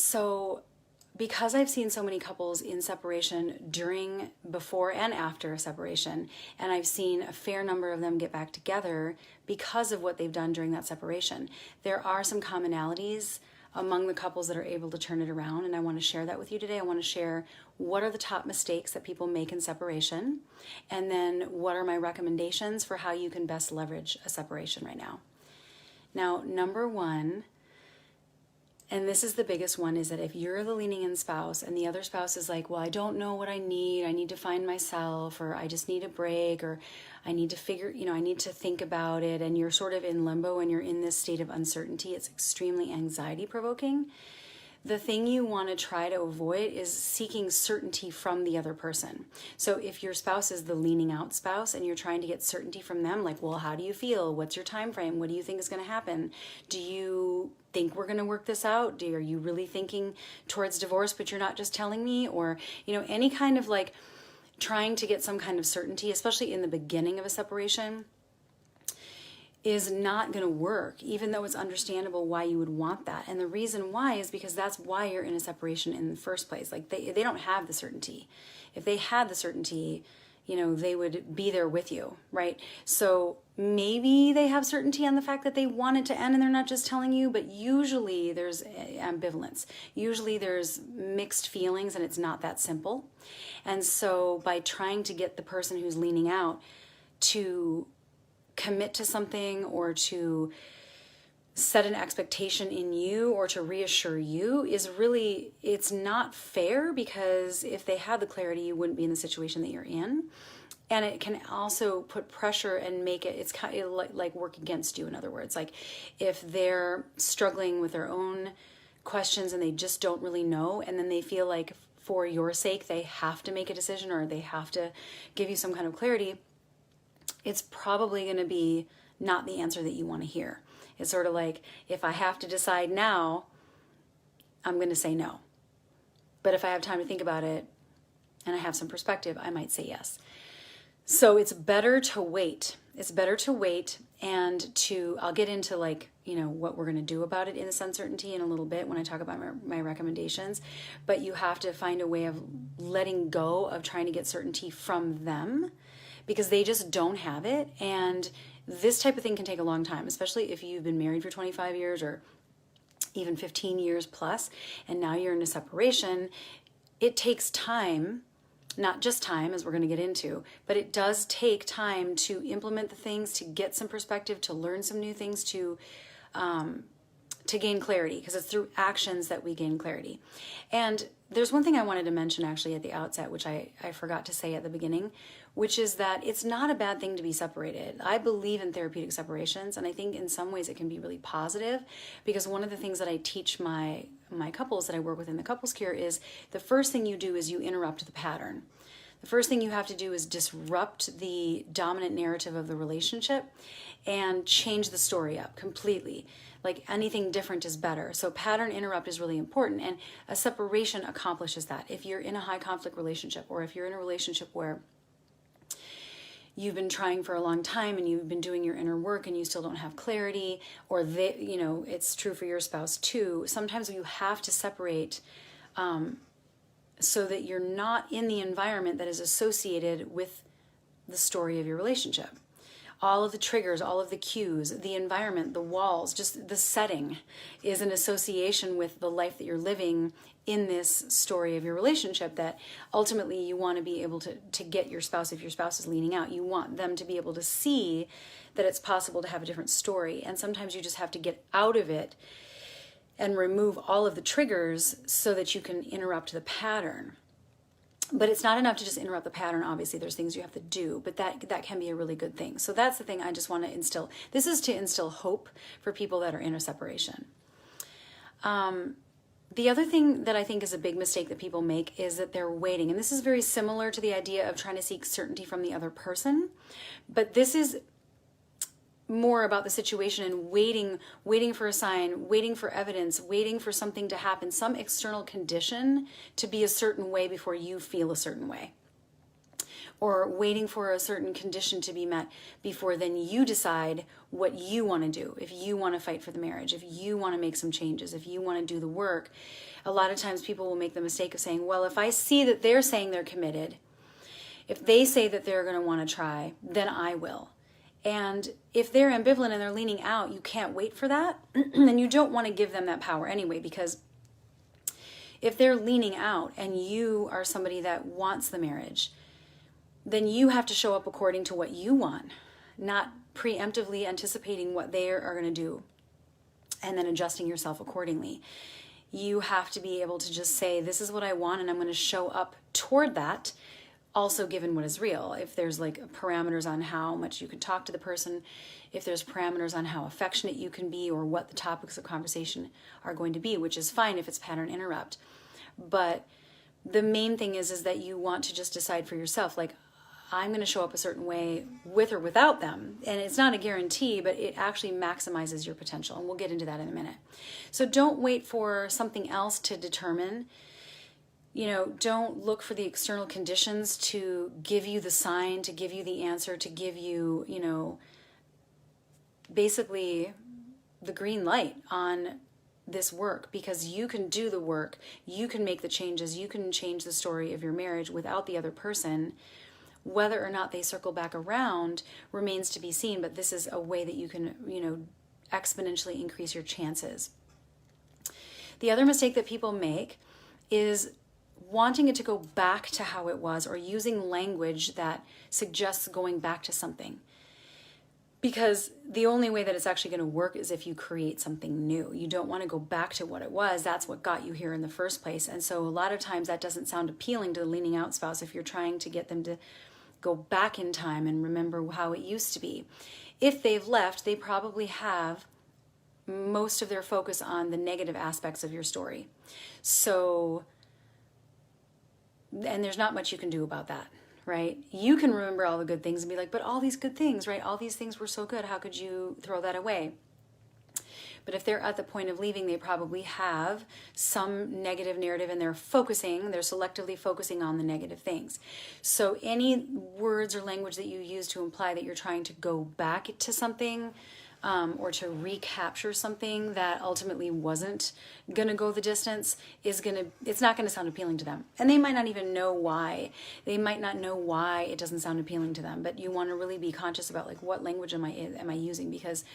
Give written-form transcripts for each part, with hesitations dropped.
So because I've seen so many couples in separation during, before, and after a separation, and I've seen a fair number of them get back together because of what they've done during that separation, there are some commonalities among the couples that are able to turn it around, and I want to share that with you today. I want to share what are the top mistakes that people make in separation, and then what are my recommendations for how you can best leverage a separation right now. Now, number one, and this is the biggest one, is that if you're the leaning in spouse and the other spouse is like, well, I don't know what I need to find myself, or I just need a break, or I need to figure, I need to think about it, and you're sort of in limbo and you're in this state of uncertainty, it's extremely anxiety provoking. The thing you want to try to avoid is seeking certainty from the other person. So if your spouse is the leaning out spouse and you're trying to get certainty from them, like, well, how do you feel? What's your time frame? What do you think is going to happen? Do you think we're going to work this out? Are you really thinking towards divorce, but you're not just telling me? Or, any kind of like trying to get some kind of certainty, especially in the beginning of a separation, is not going to work, even though it's understandable why you would want that. And the reason why is because that's why you're in a separation in the first place. Like they don't have the certainty. If they had the certainty, they would be there with you, right? So maybe they have certainty on the fact that they want it to end and they're not just telling you, but usually there's ambivalence. Usually there's mixed feelings and it's not that simple. And so by trying to get the person who's leaning out to commit to something, or to set an expectation in you, or to reassure you, is really, it's not fair, because if they had the clarity, you wouldn't be in the situation that you're in. And it can also put pressure and make it's kind of like work against you. In other words, like if they're struggling with their own questions and they just don't really know, and then they feel like for your sake they have to make a decision, or they have to give you some kind of clarity, it's probably going to be not the answer that you want to hear. It's sort of like, if I have to decide now, I'm going to say no. But if I have time to think about it and I have some perspective, I might say yes. So it's better to wait. It's better to wait and I'll get into what we're going to do about it in this uncertainty in a little bit when I talk about my recommendations. But you have to find a way of letting go of trying to get certainty from them, because they just don't have it. And this type of thing can take a long time, especially if you've been married for 25 years or even 15 years plus, and now you're in a separation. It takes time, not just time, as we're going to get into, but it does take time to implement the things, to get some perspective, to learn some new things, to gain clarity, because it's through actions that we gain clarity. And there's one thing I wanted to mention actually at the outset, which I forgot to say at the beginning, which is that it's not a bad thing to be separated. I believe in therapeutic separations, and I think in some ways it can be really positive, because one of the things that I teach my couples that I work with in the couples cure is the first thing you do is you interrupt the pattern. The first thing you have to do is disrupt the dominant narrative of the relationship and change the story up completely. Like anything different is better. So pattern interrupt is really important, and a separation accomplishes that. If you're in a high conflict relationship, or if you're in a relationship where you've been trying for a long time and you've been doing your inner work and you still don't have clarity, or it's true for your spouse too, sometimes you have to separate so that you're not in the environment that is associated with the story of your relationship. All of the triggers, all of the cues, the environment, the walls, just the setting is an association with the life that you're living in this story of your relationship, that ultimately you want to be able to get your spouse, if your spouse is leaning out, you want them to be able to see that it's possible to have a different story. And sometimes you just have to get out of it and remove all of the triggers so that you can interrupt the pattern. But it's not enough to just interrupt the pattern. Obviously, there's things you have to do, but that can be a really good thing. So that's the thing I just want to instill. This is to instill hope for people that are in a separation. The other thing that I think is a big mistake that people make is that they're waiting. And this is very similar to the idea of trying to seek certainty from the other person. But this is more about the situation and waiting for a sign, waiting for evidence, waiting for something to happen, some external condition to be a certain way before you feel a certain way. or waiting for a certain condition to be met before then you decide what you want to do. If you want to fight for the marriage, if you want to make some changes, if you want to do the work. A lot of times people will make the mistake of saying, well, if I see that they're saying they're committed, if they say that they're going to want to try, then I will. And if they're ambivalent and they're leaning out, you can't wait for that. And you don't want to give them that power anyway, because if they're leaning out and you are somebody that wants the marriage, then you have to show up according to what you want, not preemptively anticipating what they are going to do and then adjusting yourself accordingly. You have to be able to just say, this is what I want, and I'm going to show up toward that, also given what is real. If there's like parameters on how much you can talk to the person, if there's parameters on how affectionate you can be, or what the topics of conversation are going to be, which is fine if it's pattern interrupt. But the main thing is that you want to just decide for yourself, like, I'm going to show up a certain way with or without them. And it's not a guarantee, but it actually maximizes your potential. And we'll get into that in a minute. So don't wait for something else to determine. Don't look for the external conditions to give you the sign, to give you the answer, to give you, basically the green light on this work, because you can do the work, you can make the changes, you can change the story of your marriage without the other person. Whether or not they circle back around remains to be seen, but this is a way that you can, exponentially increase your chances. The other mistake that people make is wanting it to go back to how it was, or using language that suggests going back to something. Because the only way that it's actually going to work is if you create something new. You don't want to go back to what it was. That's what got you here in the first place. And so a lot of times that doesn't sound appealing to the leaning out spouse if you're trying to get them to go back in time and remember how it used to be. If they've left, they probably have most of their focus on the negative aspects of your story. So, and there's not much you can do about that, right? You can remember all the good things and be like, but all these good things, right? All these things were so good. How could you throw that away? But if they're at the point of leaving, they probably have some negative narrative and they're selectively focusing on the negative things. So any words or language that you use to imply that you're trying to go back to something, or to recapture something that ultimately wasn't going to go the distance, it's not going to sound appealing to them. And they might not even know why. They might not know why it doesn't sound appealing to them, but you want to really be conscious about, like, what language am I using? Because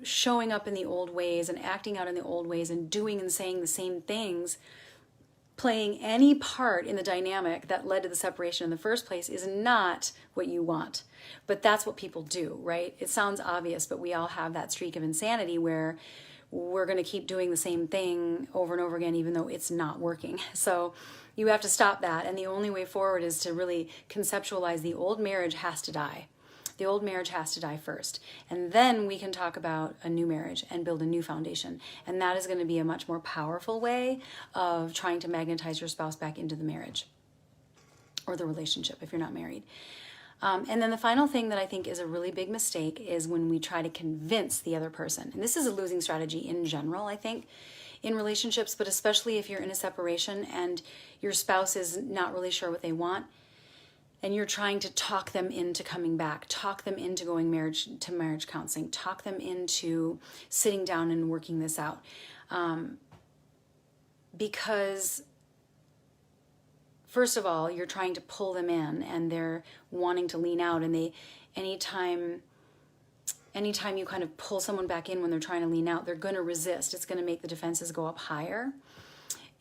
showing up in the old ways and acting out in the old ways and doing and saying the same things, playing any part in the dynamic that led to the separation in the first place, is not what you want. But that's what people do, right? It sounds obvious, but we all have that streak of insanity where we're going to keep doing the same thing over and over again, even though it's not working. So you have to stop that. And the only way forward is to really conceptualize the old marriage has to die. The old marriage has to die first. And then we can talk about a new marriage and build a new foundation. And that is going to be a much more powerful way of trying to magnetize your spouse back into the marriage or the relationship if you're not married. And then the final thing that I think is a really big mistake is when we try to convince the other person. And this is a losing strategy in general, I think, in relationships, but especially if you're in a separation and your spouse is not really sure what they want, and you're trying to talk them into coming back, talk them into going to marriage counseling, talk them into sitting down and working this out. Because first of all, you're trying to pull them in and they're wanting to lean out, and anytime you kind of pull someone back in when they're trying to lean out, they're going to resist. It's going to make the defenses go up higher.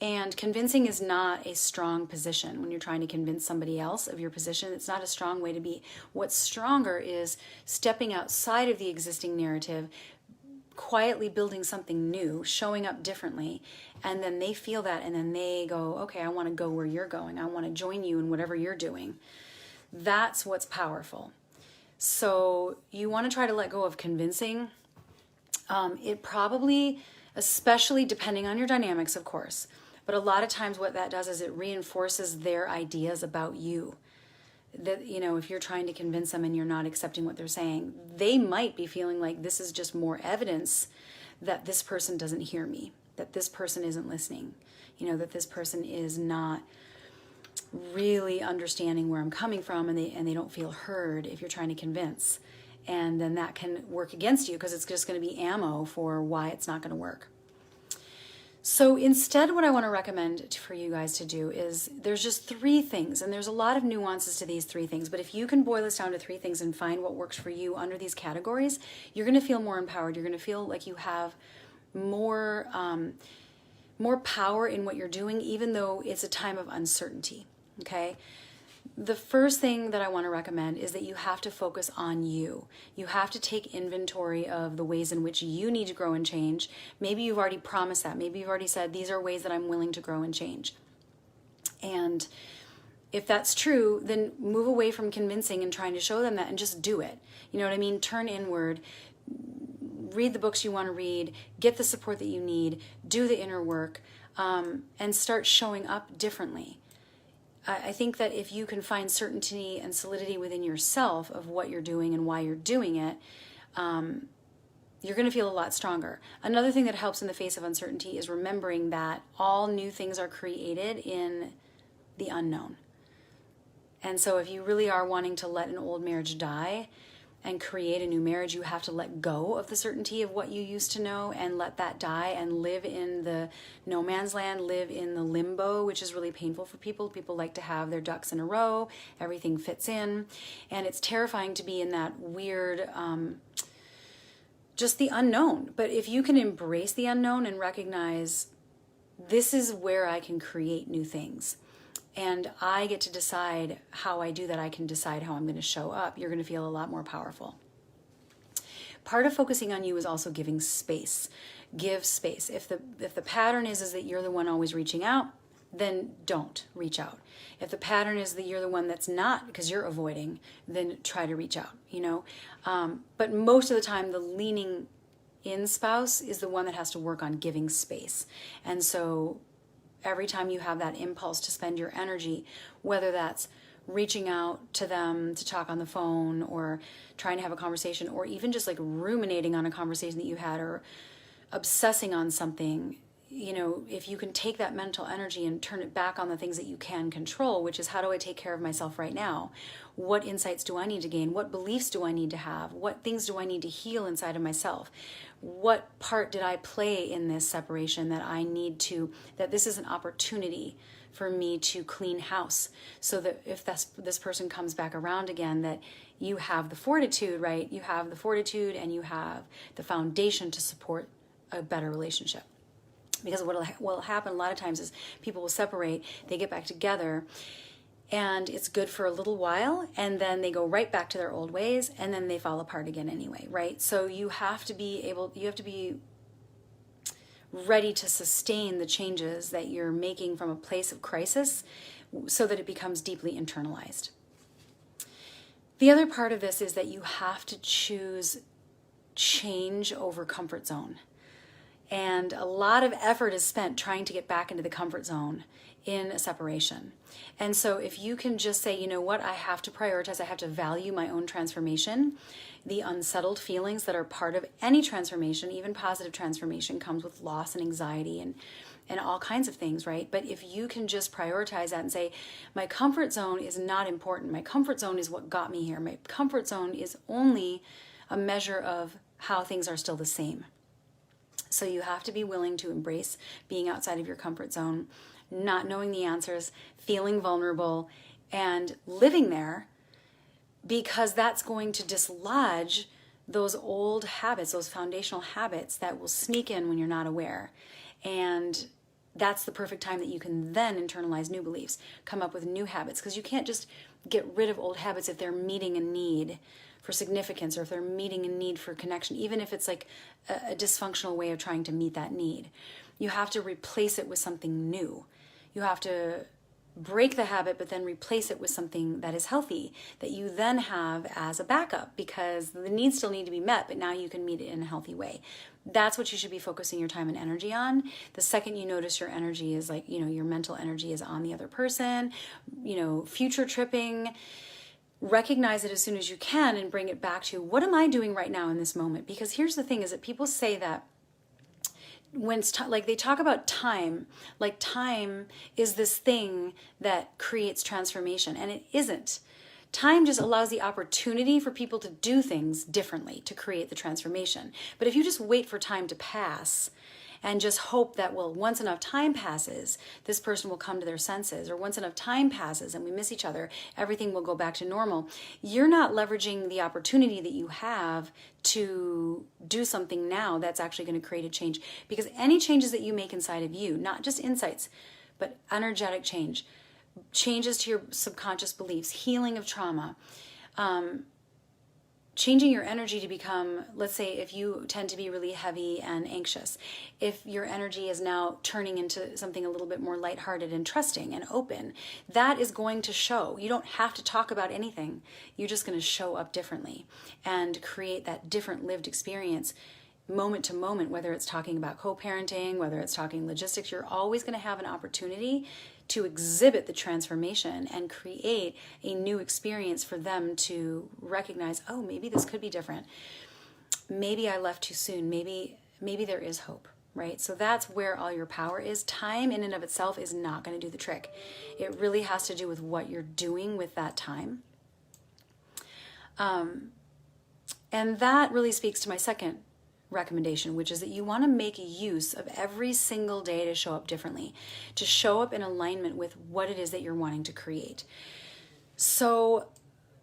And convincing is not a strong position. When you're trying to convince somebody else of your position, it's not a strong way to be. What's stronger is stepping outside of the existing narrative, quietly building something new, showing up differently, and then they feel that, and then they go, okay, I want to go where you're going. I want to join you in whatever you're doing. That's what's powerful. So you want to try to let go of convincing. It probably, especially depending on your dynamics, of course, but a lot of times what that does is it reinforces their ideas about you. That, if you're trying to convince them and you're not accepting what they're saying, they might be feeling like this is just more evidence that this person doesn't hear me, that this person isn't listening, that this person is not really understanding where I'm coming from, and they don't feel heard if you're trying to convince. And then that can work against you because it's just going to be ammo for why it's not going to work. So instead, what I want to recommend for you guys to do is, there's just 3 things, and there's a lot of nuances to these 3 things, but if you can boil this down to 3 things and find what works for you under these categories, you're going to feel more empowered. You're going to feel like you have more power in what you're doing, even though it's a time of uncertainty, okay? The first thing that I want to recommend is that you have to focus on you. You have to take inventory of the ways in which you need to grow and change. Maybe you've already promised that. Maybe you've already said, these are ways that I'm willing to grow and change. And if that's true, then move away from convincing and trying to show them that, and just do it. You know what I mean? Turn inward. Read the books you want to read. Get the support that you need. Do the inner work. And start showing up differently. I think that if you can find certainty and solidity within yourself of what you're doing and why you're doing it, you're going to feel a lot stronger. Another thing that helps in the face of uncertainty is remembering that all new things are created in the unknown. And so if you really are wanting to let an old marriage die and create a new marriage, you have to let go of the certainty of what you used to know and let that die and live in the no man's land, live in the limbo, which is really painful for people. People like to have their ducks in a row, everything fits in, and it's terrifying to be in that weird, just the unknown. But if you can embrace the unknown and recognize, this is where I can create new things, and I get to decide how I do that. I can decide how I'm going to show up. You're going to feel a lot more powerful. Part of focusing on you is also giving space. Give space. If the pattern is that you're the one always reaching out, then don't reach out. If the pattern is that you're the one that's not, because you're avoiding, then try to reach out, you know. But most of the time, the leaning in spouse is the one that has to work on giving space. And so every time you have that impulse to spend your energy, whether that's reaching out to them to talk on the phone, or trying to have a conversation, or even just like ruminating on a conversation that you had, or obsessing on something, you know, if you can take that mental energy and turn it back on the things that you can control, which is, how do I take care of myself right now? What insights do I need to gain? What beliefs do I need to have? What things do I need to heal inside of myself? What part did I play in this separation that I need to, that this is an opportunity for me to clean house, so that if this person comes back around again, that you have the fortitude, right? You have the fortitude and you have the foundation to support a better relationship. Because what will happen a lot of times is people will separate, they get back together, and it's good for a little while, and then they go right back to their old ways, and then they fall apart again anyway, right? So you have to be ready to sustain the changes that you're making from a place of crisis, so that it becomes deeply internalized. The other part of this is that you have to choose change over comfort zone. And a lot of effort is spent trying to get back into the comfort zone in a separation. And so if you can just say, you know what, I have to prioritize, I have to value my own transformation. The unsettled feelings that are part of any transformation, even positive transformation, comes with loss and anxiety and all kinds of things, right? But if you can just prioritize that and say, my comfort zone is not important. My comfort zone is what got me here. My comfort zone is only a measure of how things are still the same. So you have to be willing to embrace being outside of your comfort zone, not knowing the answers, feeling vulnerable, and living there, because that's going to dislodge those old habits, those foundational habits that will sneak in when you're not aware. And that's the perfect time that you can then internalize new beliefs, come up with new habits, because you can't just get rid of old habits if they're meeting a need for significance, or if they're meeting a need for connection, even if it's like a dysfunctional way of trying to meet that need. You have to replace it with something new. You have to break the habit, but then replace it with something that is healthy, that you then have as a backup, because the needs still need to be met, but now you can meet it in a healthy way. That's what you should be focusing your time and energy on. The second you notice your energy is like, you know, your mental energy is on the other person, you know, future tripping, recognize it as soon as you can and bring it back to, what am I doing right now in this moment? Because here's the thing, is that people say that like they talk about time, like time is this thing that creates transformation, and it isn't. Time just allows the opportunity for people to do things differently to create the transformation. But if you just wait for time to pass and just hope that, well, once enough time passes, this person will come to their senses, or once enough time passes and we miss each other, everything will go back to normal, you're not leveraging the opportunity that you have to do something now that's actually going to create a change. Because any changes that you make inside of you, not just insights, but energetic change, changes to your subconscious beliefs, healing of trauma, changing your energy to become, let's say if you tend to be really heavy and anxious, if your energy is now turning into something a little bit more lighthearted and trusting and open, that is going to show. You don't have to talk about anything. You're just going to show up differently and create that different lived experience moment to moment, whether it's talking about co-parenting, whether it's talking logistics. You're always going to have an opportunity to exhibit the transformation and create a new experience for them to recognize, oh, maybe this could be different. Maybe I left too soon. Maybe there is hope, right? So that's where all your power is. Time in and of itself is not going to do the trick. It really has to do with what you're doing with that time. And that really speaks to my second recommendation, which is that you want to make use of every single day to show up differently, to show up in alignment with what it is that you're wanting to create. So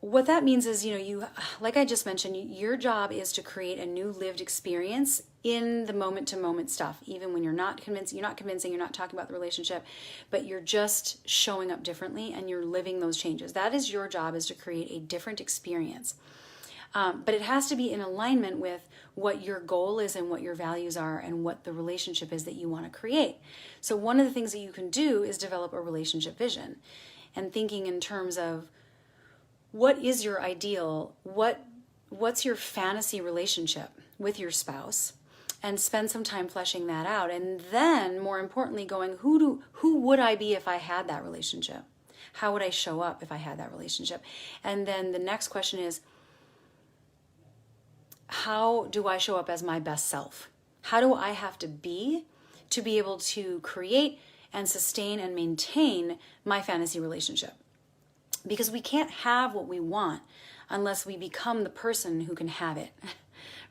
what that means is, you, like I just mentioned, your job is to create a new lived experience in the moment to moment stuff, even when you're not convincing, you're not talking about the relationship, but you're just showing up differently and you're living those changes. That is your job, is to create a different experience. But it has to be in alignment with what your goal is and what your values are and what the relationship is that you want to create. So one of the things that you can do is develop a relationship vision and thinking in terms of what is your ideal, what's your fantasy relationship with your spouse, and spend some time fleshing that out. And then, more importantly, going, who would I be if I had that relationship? How would I show up if I had that relationship? And then the next question is, how do I show up as my best self? How do I have to be able to create and sustain and maintain my fantasy relationship? Because we can't have what we want unless we become the person who can have it,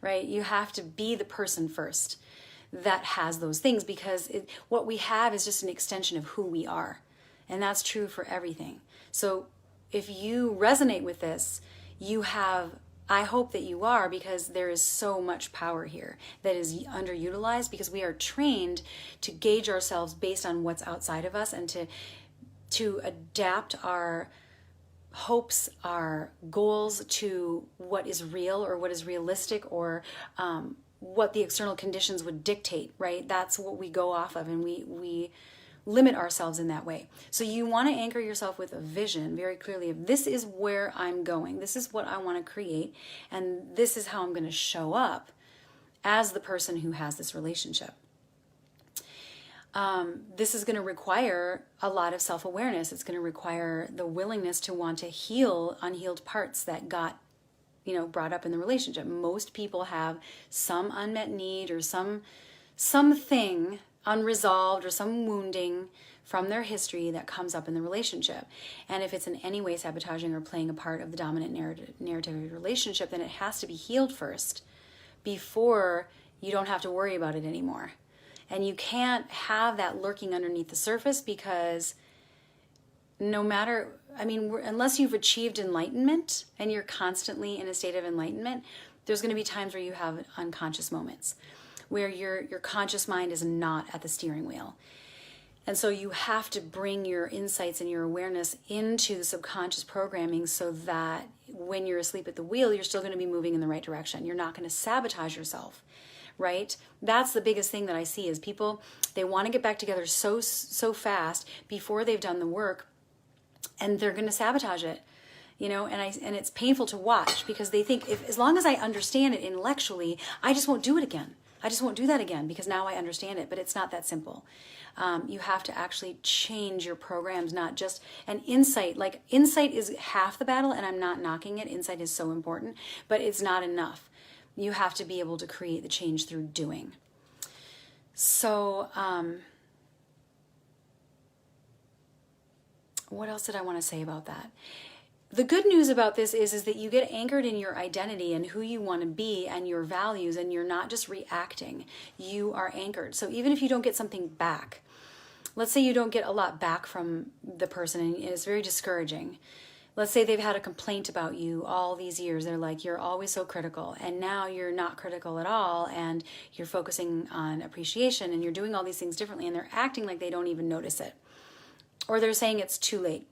right? You have to be the person first that has those things, because what we have is just an extension of who we are. And that's true for everything. So if you resonate with this, I hope that you are, because there is so much power here that is underutilized, because we are trained to gauge ourselves based on what's outside of us and to adapt our hopes, our goals to what is real or what is realistic, or what the external conditions would dictate, right? That's what we go off of, and we limit ourselves in that way. So you want to anchor yourself with a vision very clearly of, this is where I'm going, this is what I want to create, and this is how I'm going to show up as the person who has this relationship. This is going to require a lot of self-awareness. It's going to require the willingness to want to heal unhealed parts that got brought up in the relationship. Most people have some unmet need or something unresolved or some wounding from their history that comes up in the relationship. And if it's in any way sabotaging or playing a part of the dominant narrative of your relationship, then it has to be healed first before you don't have to worry about it anymore. And you can't have that lurking underneath the surface, because unless you've achieved enlightenment and you're constantly in a state of enlightenment, there's going to be times where you have unconscious moments where your conscious mind is not at the steering wheel. And so you have to bring your insights and your awareness into the subconscious programming, so that when you're asleep at the wheel, you're still going to be moving in the right direction. You're not going to sabotage yourself, right? That's the biggest thing that I see is people, they want to get back together so fast before they've done the work, and they're going to sabotage it. And it's painful to watch, because they think, as long as I understand it intellectually, I just won't do it again. I just won't do that again because now I understand it. But it's not that simple. You have to actually change your programs, not just an insight. Like, insight is half the battle, and I'm not knocking it. Insight is so important, but it's not enough. You have to be able to create the change through doing. So, what else did I want to say about that? The good news about this is that you get anchored in your identity and who you want to be and your values, and you're not just reacting. You are anchored. So even if you don't get something back, let's say you don't get a lot back from the person and it's very discouraging. Let's say they've had a complaint about you all these years. They're like, you're always so critical, and now you're not critical at all, and you're focusing on appreciation, and you're doing all these things differently, and they're acting like they don't even notice it. Or they're saying it's too late.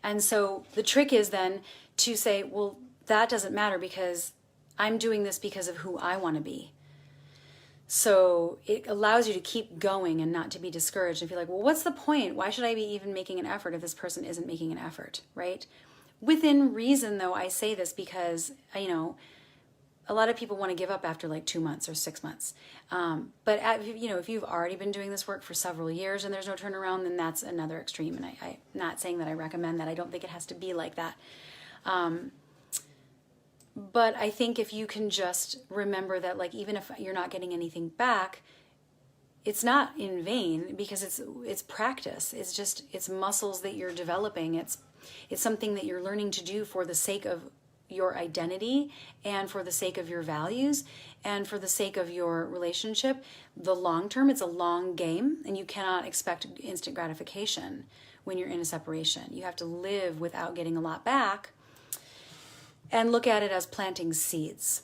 And so the trick is then to say, well, that doesn't matter because I'm doing this because of who I want to be. So it allows you to keep going and not to be discouraged and feel like, well, what's the point? Why should I be even making an effort if this person isn't making an effort, right? Within reason, though, I say this because, a lot of people want to give up after like 2 months or 6 months. But if you've already been doing this work for several years and there's no turnaround, then that's another extreme. And I'm not saying that I recommend that. I don't think it has to be like that. But I think if you can just remember that, like, even if you're not getting anything back, it's not in vain because it's practice. It's muscles that you're developing. It's something that you're learning to do for the sake of your identity and for the sake of your values and for the sake of your relationship. The long term, it's a long game, and you cannot expect instant gratification when you're in a separation. You have to live without getting a lot back and look at it as planting seeds.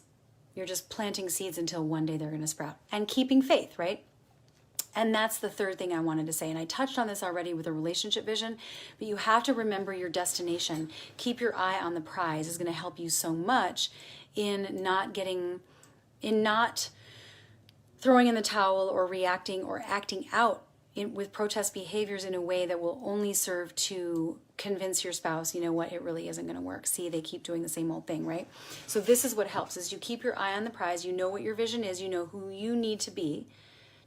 You're just planting seeds until one day they're going to sprout, and keeping faith, right? And that's the third thing I wanted to say. And I touched on this already with a relationship vision, but you have to remember your destination. Keep your eye on the prize is going to help you so much in not throwing in the towel or reacting or acting out with protest behaviors in a way that will only serve to convince your spouse, you know what, it really isn't going to work. See, they keep doing the same old thing, right? So this is what helps, is you keep your eye on the prize. You know what your vision is. You know who you need to be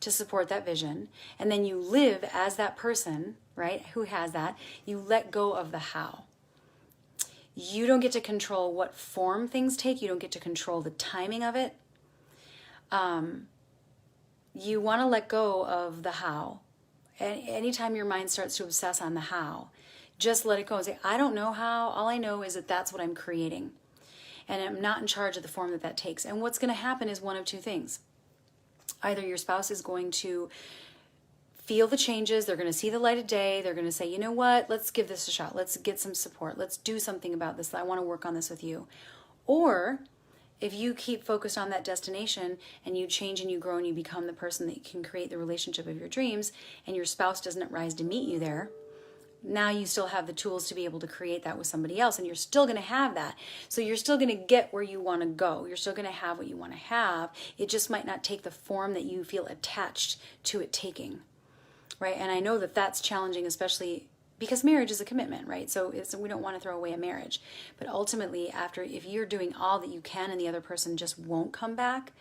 to support that vision. And then you live as that person, right, who has that. You let go of the how. You don't get to control what form things take. You don't get to control the timing of it. You want to let go of the how. And anytime your mind starts to obsess on the how, just let it go and say, I don't know how. All I know is that that's what I'm creating. And I'm not in charge of the form that takes. And what's going to happen is one of two things. Either your spouse is going to feel the changes, they're going to see the light of day, they're going to say, you know what, let's give this a shot, let's get some support, let's do something about this, I want to work on this with you. Or if you keep focused on that destination and you change and you grow and you become the person that can create the relationship of your dreams, and your spouse doesn't rise to meet you there, now you still have the tools to be able to create that with somebody else, and you're still going to have that. So you're still going to get where you want to go. You're still going to have what you want to have. It just might not take the form that you feel attached to it taking, right? And I know that that's challenging, especially because marriage is a commitment, right? So we don't want to throw away a marriage. But ultimately, if you're doing all that you can and the other person just won't come back,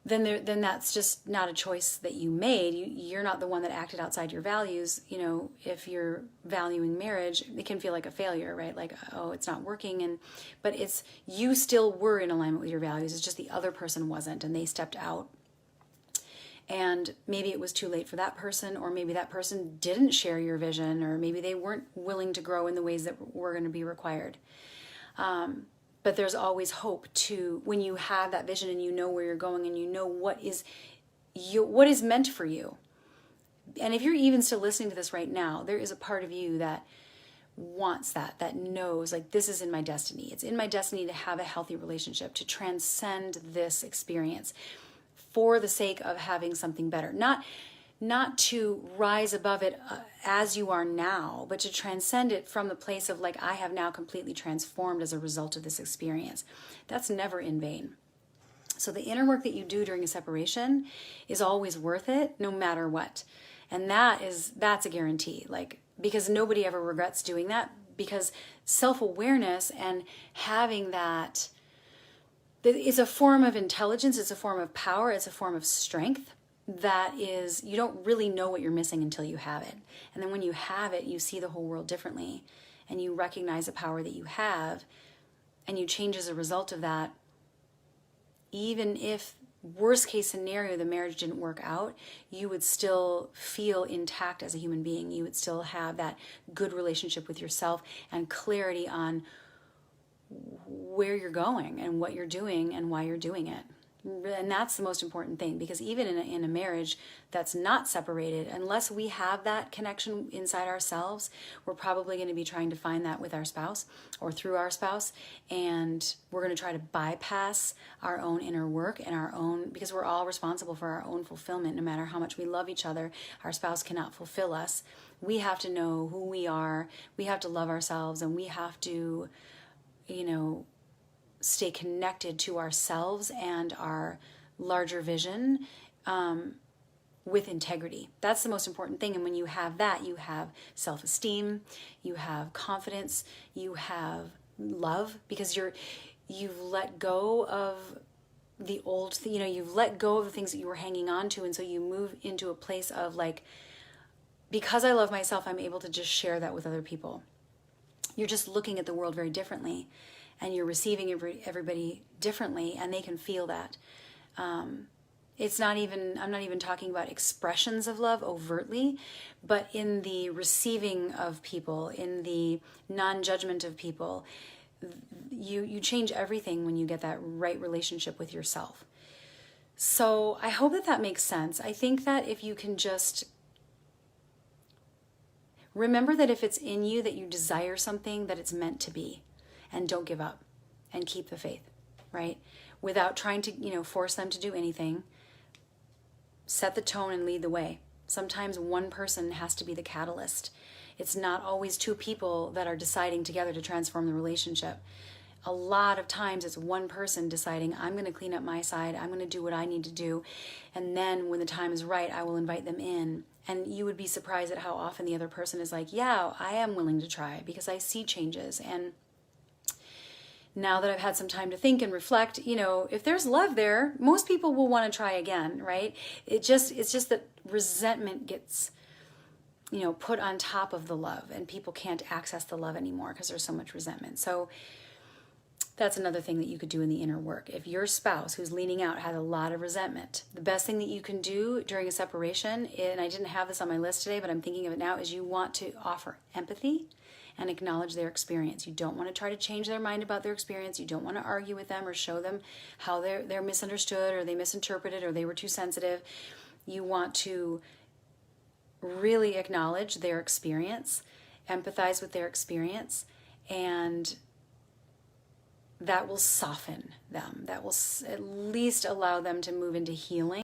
then that's just not a choice that you made. You're not the one that acted outside your values. If you're valuing marriage, it can feel like a failure, right? Like, oh, it's not working. But you still were in alignment with your values. It's just the other person wasn't, and they stepped out. And maybe it was too late for that person, or maybe that person didn't share your vision, or maybe they weren't willing to grow in the ways that were going to be required. But there's always hope when you have that vision and you know where you're going and you know what is meant for you. And if you're even still listening to this right now, there is a part of you that wants that knows, like, this is in my destiny. It's in my destiny to have a healthy relationship, to transcend this experience for the sake of having something better. Not to rise above it as you are now, but to transcend it from the place of, like, I have now completely transformed as a result of this experience. That's never in vain. So the inner work that you do during a separation is always worth it, no matter what. And that's a guarantee, like, because nobody ever regrets doing that, because self-awareness and having that is a form of intelligence, it's a form of power, it's a form of strength. That is, you don't really know what you're missing until you have it. And then when you have it, you see the whole world differently, and you recognize the power that you have, and you change as a result of that, even if worst case scenario, the marriage didn't work out, you would still feel intact as a human being. You would still have that good relationship with yourself and clarity on where you're going and what you're doing and why you're doing it. And that's the most important thing, because even in a marriage that's not separated, unless we have that connection inside ourselves, we're probably going to be trying to find that with our spouse or through our spouse. And we're going to try to bypass our own inner work and our own, because we're all responsible for our own fulfillment. No matter how much we love each other, our spouse cannot fulfill us. We have to know who we are. We have to love ourselves, and we have to, stay connected to ourselves and our larger vision with integrity. That's the most important thing. And when you have that, you have self-esteem, you have confidence, you have love, because you've let go of the old, you've let go of the things that you were hanging on to. And so you move into a place of like, because I love myself, I'm able to just share that with other people. You're just looking at the world very differently, and you're receiving everybody differently, and they can feel that. I'm not even talking about expressions of love overtly, but in the receiving of people, in the non-judgment of people, you change everything when you get that right relationship with yourself. So I hope that makes sense. I think that if you can just remember that if it's in you that you desire something, that it's meant to be. And don't give up, and keep the faith, right? Without trying to, force them to do anything. Set the tone and lead the way. Sometimes one person has to be the catalyst. It's not always two people that are deciding together to transform the relationship. A lot of times it's one person deciding, I'm going to clean up my side, I'm going to do what I need to do, and then when the time is right, I will invite them in. And you would be surprised at how often the other person is like, yeah, I am willing to try because I see changes. And now that I've had some time to think and reflect, if there's love there, most people will want to try again, right? It's just that resentment gets, put on top of the love, and people can't access the love anymore because there's so much resentment. So that's another thing that you could do in the inner work. If your spouse who's leaning out has a lot of resentment, the best thing that you can do during a separation, and I didn't have this on my list today, but I'm thinking of it now, is you want to offer empathy and acknowledge their experience. You don't want to try to change their mind about their experience. You don't want to argue with them or show them how they're misunderstood, or they misinterpreted, or they were too sensitive. You want to really acknowledge their experience, empathize with their experience, and that will soften them. That will at least allow them to move into healing.